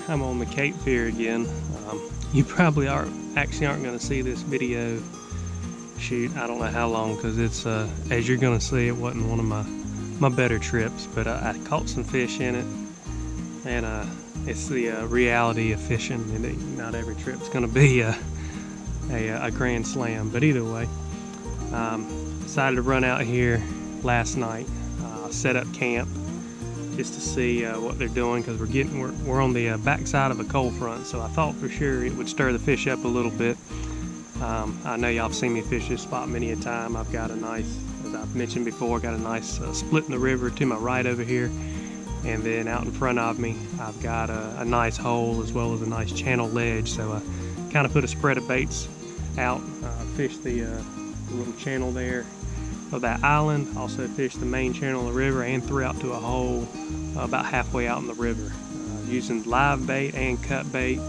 I'm on the Cape Fear again. You probably aren't going to see this video shoot, I don't know how long, because it's as you're going to see, it wasn't one of my better trips, but I caught some fish in it, and it's the reality of fishing, and not every trip's going to be a grand slam. But either way, decided to run out here last night, set up camp just to see what they're doing, because we're on the backside of a cold front, so I thought for sure it would stir the fish up a little bit. I know y'all have seen me fish this spot many a time. I've got a nice, as I've mentioned before, got a nice split in the river to my right over here, and then out in front of me I've got a nice hole as well as a nice channel ledge. So I kind of put a spread of baits out, fished the little channel there of that island, also fished the main channel of the river, and threw out to a hole about halfway out in the river, using live bait and cut bait.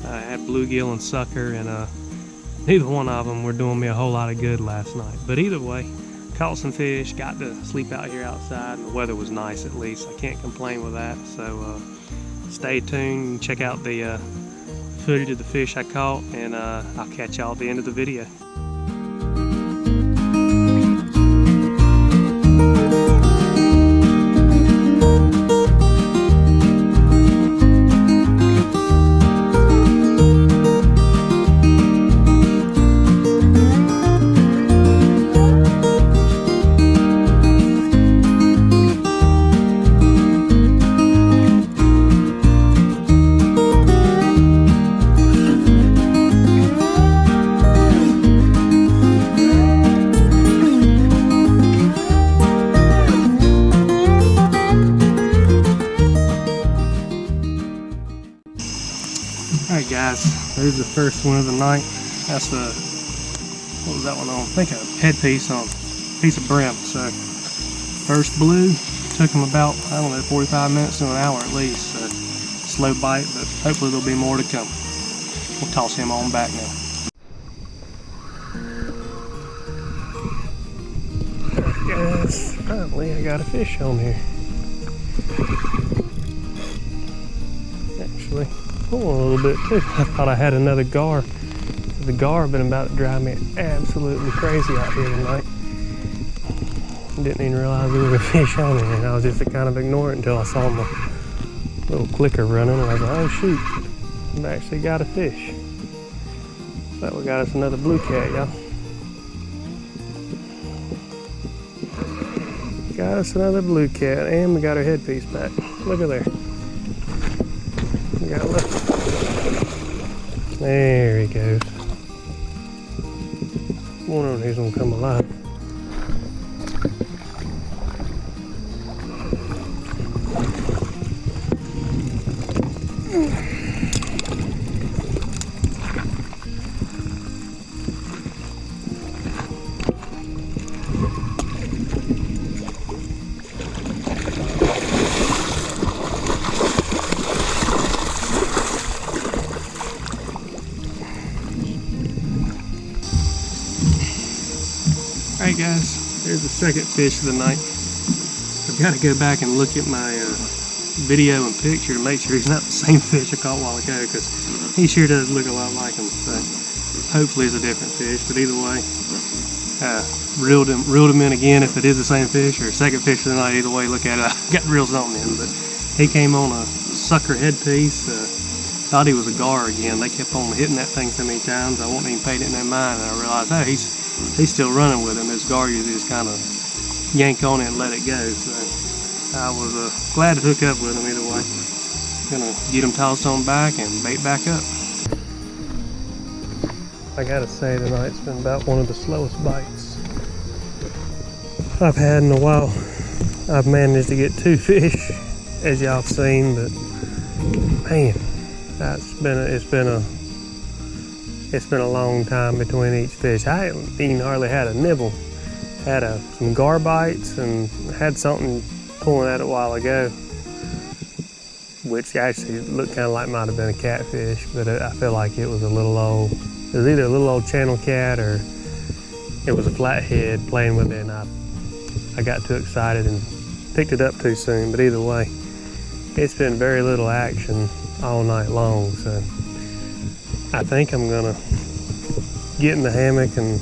I had bluegill and sucker, and neither one of them were doing me a whole lot of good last night. But either way, caught some fish, got to sleep out here outside, and the weather was nice at least. I can't complain with that. So stay tuned, check out the footage of the fish I caught, and I'll catch y'all at the end of the video. Alright guys, there's the first one of the night. That's what was that one on? I think a headpiece on a piece of brim. So first blue, took them about, I don't know, 45 minutes to an hour at least. So slow bite, but hopefully there'll be more to come. We'll toss him on back now. Alright guys, finally I got a fish on here. Actually, pulling a little bit too. I thought I had another gar. The gar have been about to drive me absolutely crazy out here tonight. Didn't even realize there was a fish on it, and I was just kind of ignoring it until I saw my little clicker running, and I was like, oh shoot, I've actually got a fish. So we got us another blue cat, y'all. Got us another blue cat, and we got our headpiece back. Look at there. We got left. There he goes. One of these gonna come alive. Alright guys, there's the second fish of the night. I've got to go back and look at my video and picture to make sure he's not the same fish I caught a while ago, because he sure does look a lot like him. So hopefully it's a different fish, but either way, reeled him in again if it is the same fish, or second fish of the night. Either way, look at it. I got reels on him, but he came on a sucker headpiece. Thought he was a gar again. They kept on hitting that thing so many times I wasn't even paying it no mind, and I realized, oh, he's still running with him. This gar usually just kind of yank on it and let it go. So I was glad to hook up with him either way. Gonna get him tossed on back and bait back up. I gotta say, tonight's been about one of the slowest bites I've had in a while. I've managed to get 2 fish, as y'all have seen, but man, it's been a long time between each fish. I haven't even hardly had a nibble. Had some gar bites and had something pulling at it a while ago, which actually looked kind of like might have been a catfish, but I feel like it was a little old. It was either a little old channel cat or it was a flathead playing with it, and I got too excited and picked it up too soon. But either way, it's been very little action all night long, so I think I'm gonna get in the hammock and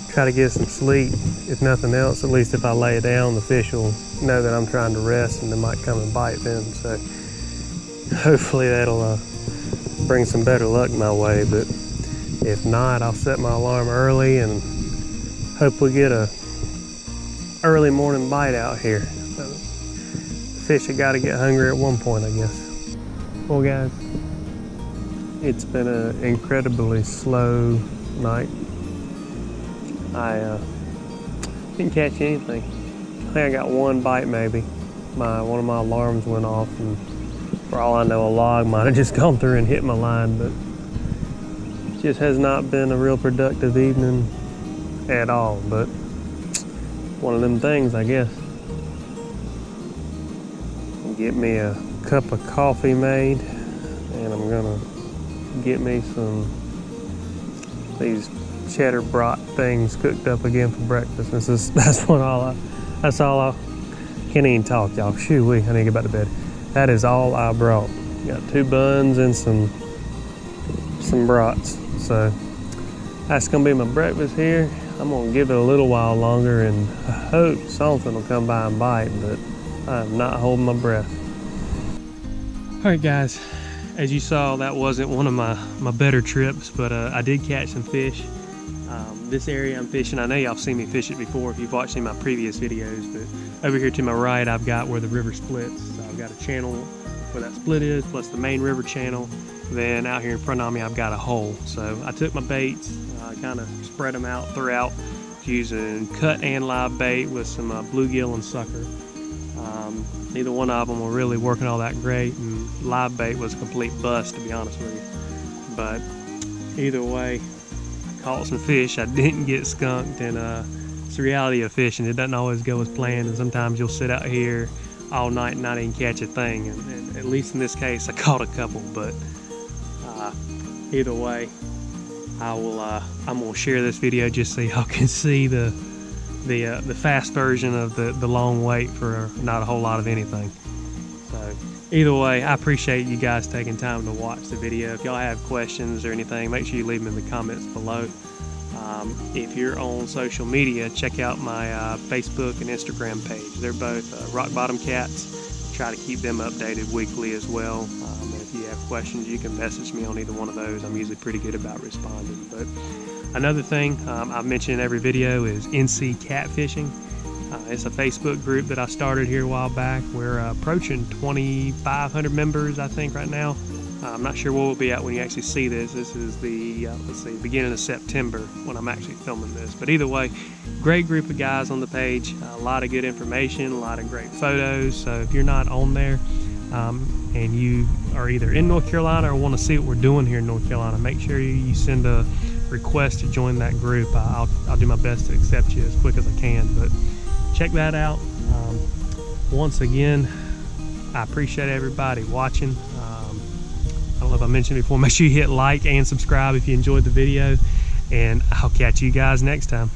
try to get some sleep. If nothing else, at least if I lay down, the fish will know that I'm trying to rest and they might come and bite then. So hopefully that'll bring some better luck my way, but if not, I'll set my alarm early and hope we get a early morning bite out here. So the fish have got to get hungry at one point, I guess. Well guys, it's been an incredibly slow night. I didn't catch anything. I think I got one bite maybe. One of my alarms went off, and for all I know, a log might have just gone through and hit my line, but it just has not been a real productive evening at all, but one of them things, I guess. Get me a cup of coffee made, and I'm gonna get me these cheddar brat things cooked up again for breakfast. That's all I can't even talk, y'all. Shoo-wee, I need to get back to bed. That is all I brought. Got 2 buns and some brats. So that's gonna be my breakfast here. I'm gonna give it a little while longer and I hope something will come by and bite, but I'm not holding my breath. All right guys, as you saw, that wasn't one of my better trips, but I did catch some fish. This area I'm fishing, I know y'all seen me fish it before if you've watched any of my previous videos, but over here to my right I've got where the river splits. So I've got a channel where that split is, plus the main river channel. Then out here in front of me I've got a hole. So I took my baits, kind of spread them out throughout using cut and live bait with some bluegill and sucker. Neither one of them were really working all that great, and live bait was a complete bust, to be honest with you. But either way, caught some fish. I didn't get skunked, and it's the reality of fishing. It doesn't always go as planned, and sometimes you'll sit out here all night and not even catch a thing. And at least in this case, I caught a couple. But either way, I'm gonna share this video just so y'all can see the fast version of the long wait for not a whole lot of anything. So either way, I appreciate you guys taking time to watch the video. If y'all have questions or anything, make sure you leave them in the comments below. If you're on social media, check out my Facebook and Instagram page. They're both Rock Bottom Cats. Try to keep them updated weekly as well. And if you have questions, you can message me on either one of those. I'm usually pretty good about responding. But another thing I've mentioned in every video is NC Catfishing. It's a Facebook group that I started here a while back. We're approaching 2,500 members, I think, right now. I'm not sure where we'll be at when you actually see this. This is the, beginning of September when I'm actually filming this. But either way, great group of guys on the page. A lot of good information, a lot of great photos. So if you're not on there and you are either in North Carolina or want to see what we're doing here in North Carolina, make sure you send a request to join that group. I'll do my best to accept you as quick as I can. But check that out. Once again, I appreciate everybody watching. I don't know if I mentioned before, make sure you hit like and subscribe if you enjoyed the video, and I'll catch you guys next time.